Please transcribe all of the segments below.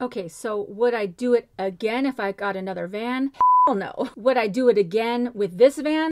Okay, so would I do it again if I got another van? Hell no. Would I do it again with this van?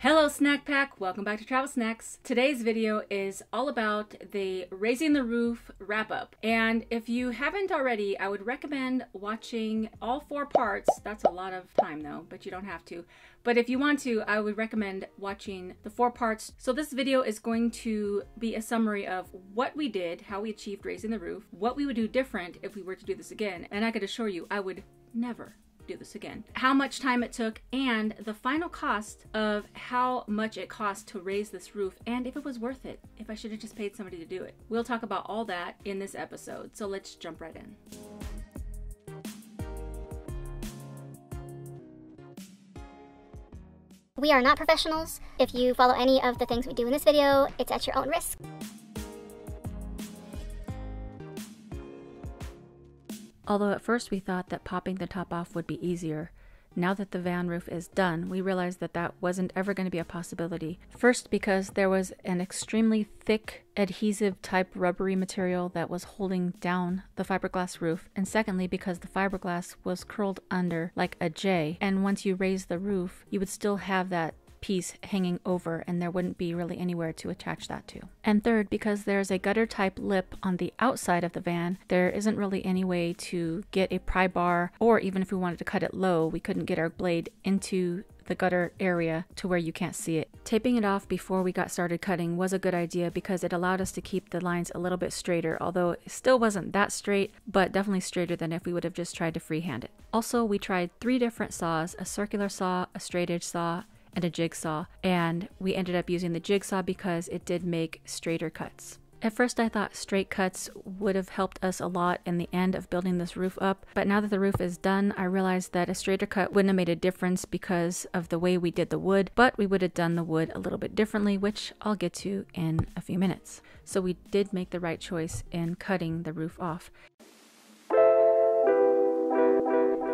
Hello Snack Pack, welcome back to Travel Snacks. Today's video is all about the raising the roof wrap up. And if you haven't already, I would recommend watching all 4 parts. That's a lot of time though, but you don't have to. But if you want to, I would recommend watching the 4 parts. So this video is going to be a summary of what we did, how we achieved raising the roof, what we would do different if we were to do this again. And I could assure you, I would never do this again. How much time it took and the final cost of how much it cost to raise this roof and if it was worth it, if I should have just paid somebody to do it. We'll talk about all that in this episode. So let's jump right in. We are not professionals. If you follow any of the things we do in this video, it's at your own risk. Although at first we thought that popping the top off would be easier, now that the van roof is done, we realized that that wasn't ever going to be a possibility. First, because there was an extremely thick, adhesive type rubbery material that was holding down the fiberglass roof, and secondly, because the fiberglass was curled under like a J, and once you raise the roof, you would still have that piece hanging over and there wouldn't be really anywhere to attach that to. And third, because there's a gutter type lip on the outside of the van, there isn't really any way to get a pry bar, or even if we wanted to cut it low, we couldn't get our blade into the gutter area to where you can't see it. Taping it off before we got started cutting was a good idea because it allowed us to keep the lines a little bit straighter, although it still wasn't that straight, but definitely straighter than if we would have just tried to freehand it. Also, we tried 3 different saws, a circular saw, a straight edge saw, and a jigsaw, and we ended up using the jigsaw because it did make straighter cuts. At first I thought straight cuts would have helped us a lot in the end of building this roof up, but now that the roof is done, I realized that a straighter cut wouldn't have made a difference because of the way we did the wood, but we would have done the wood a little bit differently, which I'll get to in a few minutes. So we did make the right choice in cutting the roof off.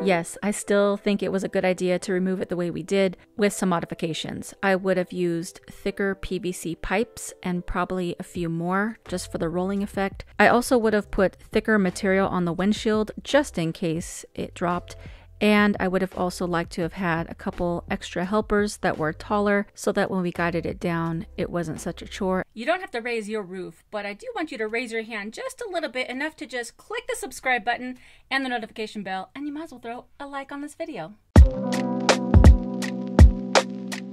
Yes, I still think it was a good idea to remove it the way we did, with some modifications. I would have used thicker PVC pipes and probably a few more just for the rolling effect. I also would have put thicker material on the windshield just in case it dropped. And I would have also liked to have had a couple extra helpers that were taller so that when we guided it down, it wasn't such a chore. You don't have to raise your roof, but I do want you to raise your hand just a little bit, enough to just click the subscribe button and the notification bell, and you might as well throw a like on this video.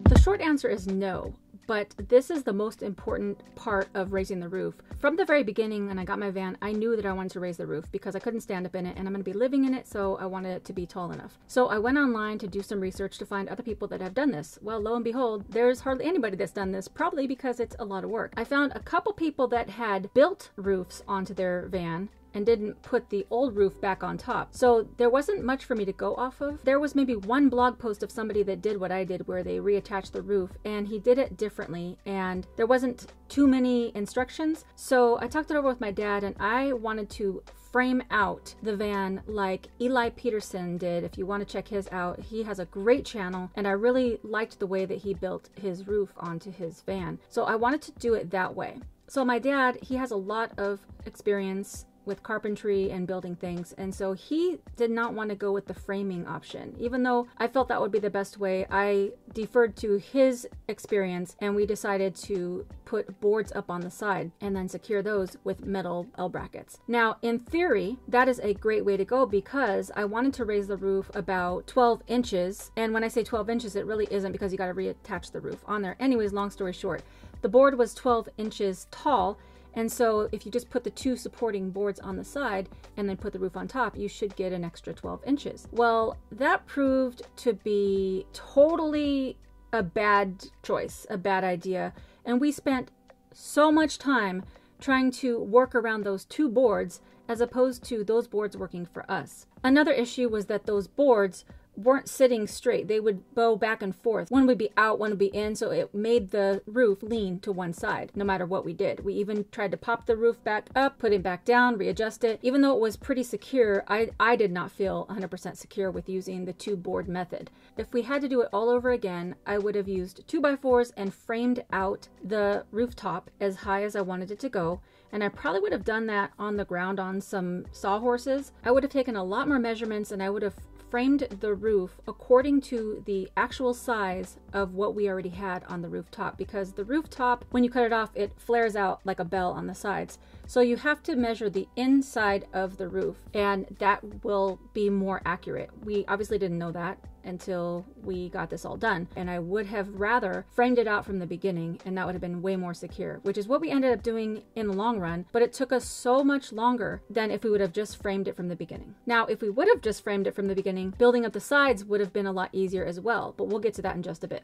The short answer is no. But this is the most important part of raising the roof. From the very beginning, when I got my van, I knew that I wanted to raise the roof because I couldn't stand up in it and I'm going to be living in it, so I wanted it to be tall enough. So I went online to do some research to find other people that have done this. Well, lo and behold, there's hardly anybody that's done this, probably because it's a lot of work. I found a couple people that had built roofs onto their van and didn't put the old roof back on top. So there wasn't much for me to go off of. There was maybe one blog post of somebody that did what I did where they reattached the roof, and he did it differently and there wasn't too many instructions. So I talked it over with my dad and I wanted to frame out the van like Eli Peterson did. If you want to check his out, he has a great channel and I really liked the way that he built his roof onto his van. So I wanted to do it that way. So my dad, he has a lot of experience with carpentry and building things, and so he did not want to go with the framing option. Even though I felt that would be the best way, I deferred to his experience and we decided to put boards up on the side and then secure those with metal L brackets. Now, in theory, that is a great way to go because I wanted to raise the roof about 12 inches. And when I say 12 inches, it really isn't because you got to reattach the roof on there. Anyways, long story short, the board was 12 inches tall. And so if you just put the 2 supporting boards on the side and then put the roof on top, you should get an extra 12 inches. Well, that proved to be totally a bad choice, a bad idea. And we spent so much time trying to work around those 2 boards as opposed to those boards working for us. Another issue was that those boards weren't sitting straight. They would bow back and forth. One would be out, one would be in, so it made the roof lean to one side no matter what we did. We even tried to pop the roof back up, put it back down, readjust it. Even though it was pretty secure, I did not feel 100% secure with using the 2-board method. If we had to do it all over again, I would have used 2x4s and framed out the rooftop as high as I wanted it to go. And I probably would have done that on the ground on some sawhorses. I would have taken a lot more measurements, and I would have framed the roof according to the actual size of what we already had on the rooftop, because the rooftop, when you cut it off, it flares out like a bell on the sides. So you have to measure the inside of the roof, and that will be more accurate. We obviously didn't know that until we got this all done, and I would have rather framed it out from the beginning, and that would have been way more secure, which is what we ended up doing in the long run, but it took us so much longer than if we would have just framed it from the beginning. Now, if we would have just framed it from the beginning, building up the sides would have been a lot easier as well, but we'll get to that in just a bit.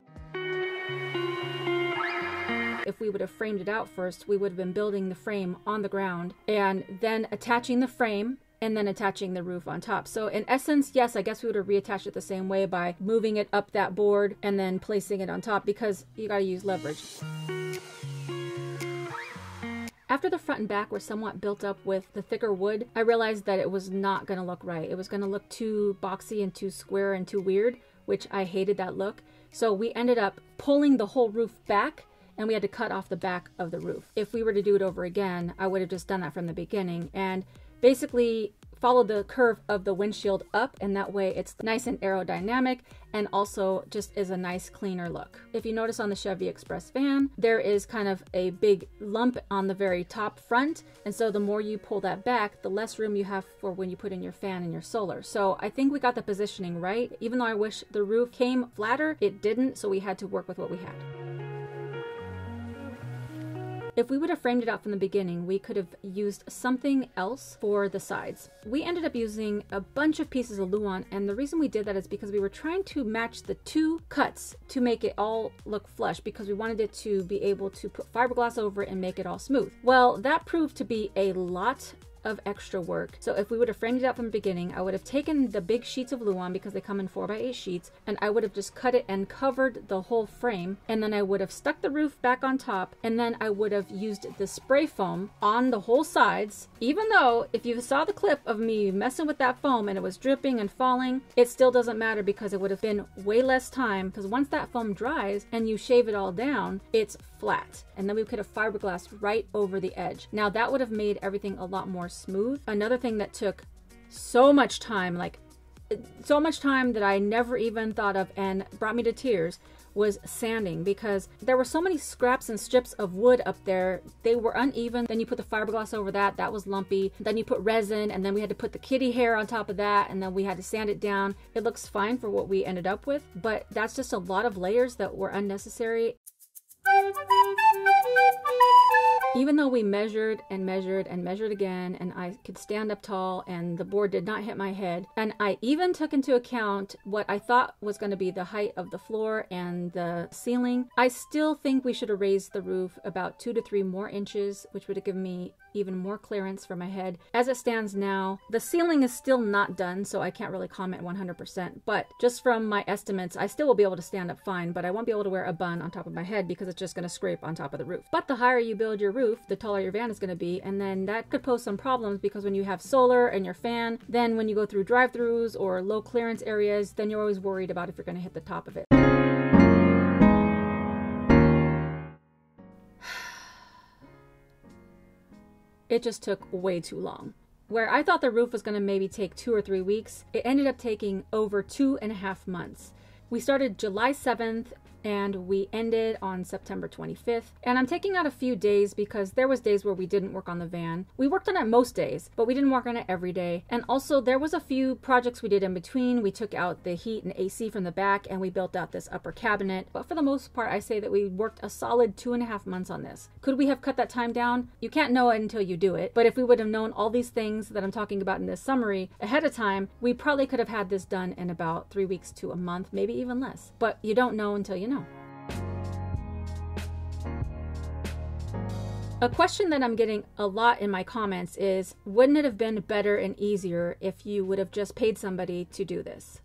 If we would have framed it out first, we would have been building the frame on the ground and then attaching the frame and then attaching the roof on top. So in essence, yes, I guess we would have reattached it the same way by moving it up that board and then placing it on top, because you got to use leverage. After the front and back were somewhat built up with the thicker wood, I realized that it was not going to look right. It was going to look too boxy and too square and too weird, which I hated that look. So we ended up pulling the whole roof back, and we had to cut off the back of the roof. If we were to do it over again, I would have just done that from the beginning and basically follow the curve of the windshield up, and that way it's nice and aerodynamic and also just is a nice cleaner look. If you notice on the Chevy Express van, there is kind of a big lump on the very top front, and so the more you pull that back, the less room you have for when you put in your fan and your solar. So I think we got the positioning right. Even though I wish the roof came flatter, it didn't, so we had to work with what we had. If we would have framed it out from the beginning, we could have used something else for the sides. We ended up using a bunch of pieces of Luan, and the reason we did that is because we were trying to match the 2 cuts to make it all look flush, because we wanted it to be able to put fiberglass over it and make it all smooth. Well, that proved to be a lot of extra work. So if we would have framed it out from the beginning, I would have taken the big sheets of Luan, because they come in 4x8 sheets, and I would have just cut it and covered the whole frame, and then I would have stuck the roof back on top, and then I would have used the spray foam on the whole sides. Even though if you saw the clip of me messing with that foam and it was dripping and falling, it still doesn't matter, because it would have been way less time, because once that foam dries and you shave it all down, it's flat, and then we could have fiberglass right over the edge. Now that would have made everything a lot more smooth. Another thing that took so much time, like so much time that I never even thought of and brought me to tears, was sanding, because there were so many scraps and strips of wood up there. They were uneven. Then you put the fiberglass over that, that was lumpy. Then you put resin, and then we had to put the kitty hair on top of that, and then we had to sand it down. It looks fine for what we ended up with, but that's just a lot of layers that were unnecessary. Even though we measured and measured and measured again, and I could stand up tall and the board did not hit my head, and I even took into account what I thought was going to be the height of the floor and the ceiling, I still think we should have raised the roof about 2 to 3 more inches, which would have given me even more clearance for my head. As it stands now, the ceiling is still not done, so I can't really comment 100%, but just from my estimates, I still will be able to stand up fine, but I won't be able to wear a bun on top of my head because it's just going to scrape on top of the roof. But the higher you build your roof, the taller your van is going to be, and then that could pose some problems, because when you have solar and your fan, then when you go through drive-thrus or low clearance areas, then you're always worried about if you're going to hit the top of it. It just took way too long. Where I thought the roof was going to maybe take 2 or 3 weeks, it ended up taking over 2.5 months. We started July 7th and we ended on September 25th. And I'm taking out a few days because there was days where we didn't work on the van. We worked on it most days, but we didn't work on it every day. And also there was a few projects we did in between. We took out the heat and AC from the back and we built out this upper cabinet. But for the most part, I say that we worked a solid 2.5 months on this. Could we have cut that time down? You can't know it until you do it. But if we would have known all these things that I'm talking about in this summary ahead of time, we probably could have had this done in about 3 weeks to a month, maybe even less. But you don't know until you know. A question that I'm getting a lot in my comments is, wouldn't it have been better and easier if you would have just paid somebody to do this?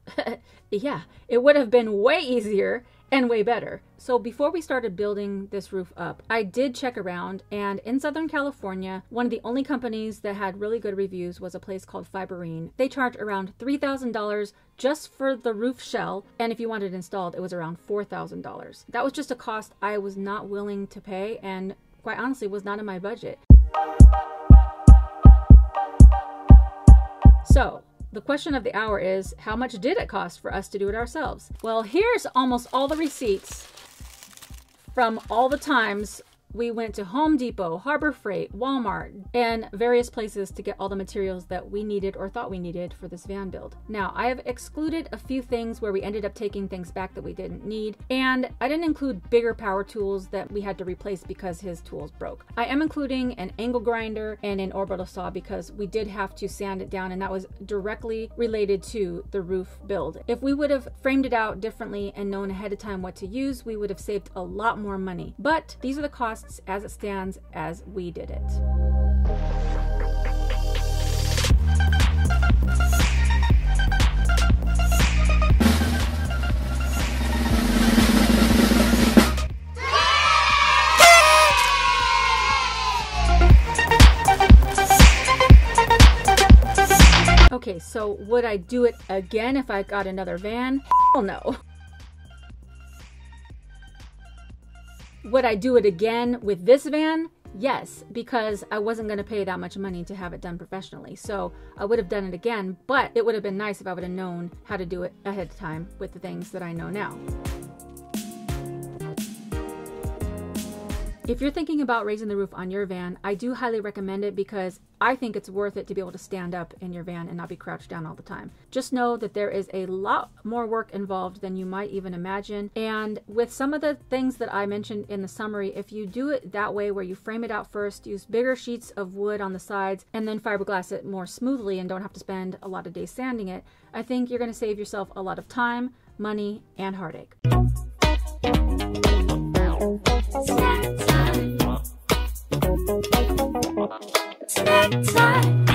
Yeah, it would have been way easier and way better. So before we started building this roof up, I did check around, and in Southern California, one of the only companies that had really good reviews was a place called Fiberglass. They charge around $3,000 just for the roof shell, and if you wanted it installed, it was around $4,000. That was just a cost I was not willing to pay, and quite honestly was not in my budget. So the question of the hour is, how much did it cost for us to do it ourselves? Well, here's almost all the receipts from all the times we went to Home Depot, Harbor Freight, Walmart, and various places to get all the materials that we needed or thought we needed for this van build. Now, I have excluded a few things where we ended up taking things back that we didn't need, and I didn't include bigger power tools that we had to replace because his tools broke. I am including an angle grinder and an orbital saw because we did have to sand it down, and that was directly related to the roof build. If we would have framed it out differently and known ahead of time what to use, we would have saved a lot more money. But these are the costs as it stands as we did it. Okay, so would I do it again if I got another van? Hell no. Would I do it again with this van? Yes, because I wasn't going to pay that much money to have it done professionally. So I would have done it again, but it would have been nice if I would have known how to do it ahead of time with the things that I know now. If you're thinking about raising the roof on your van, I do highly recommend it because I think it's worth it to be able to stand up in your van and not be crouched down all the time. Just know that there is a lot more work involved than you might even imagine. And with some of the things that I mentioned in the summary, if you do it that way where you frame it out first, use bigger sheets of wood on the sides, and then fiberglass it more smoothly and don't have to spend a lot of days sanding it, I think you're going to save yourself a lot of time, money, and heartache. Snack time.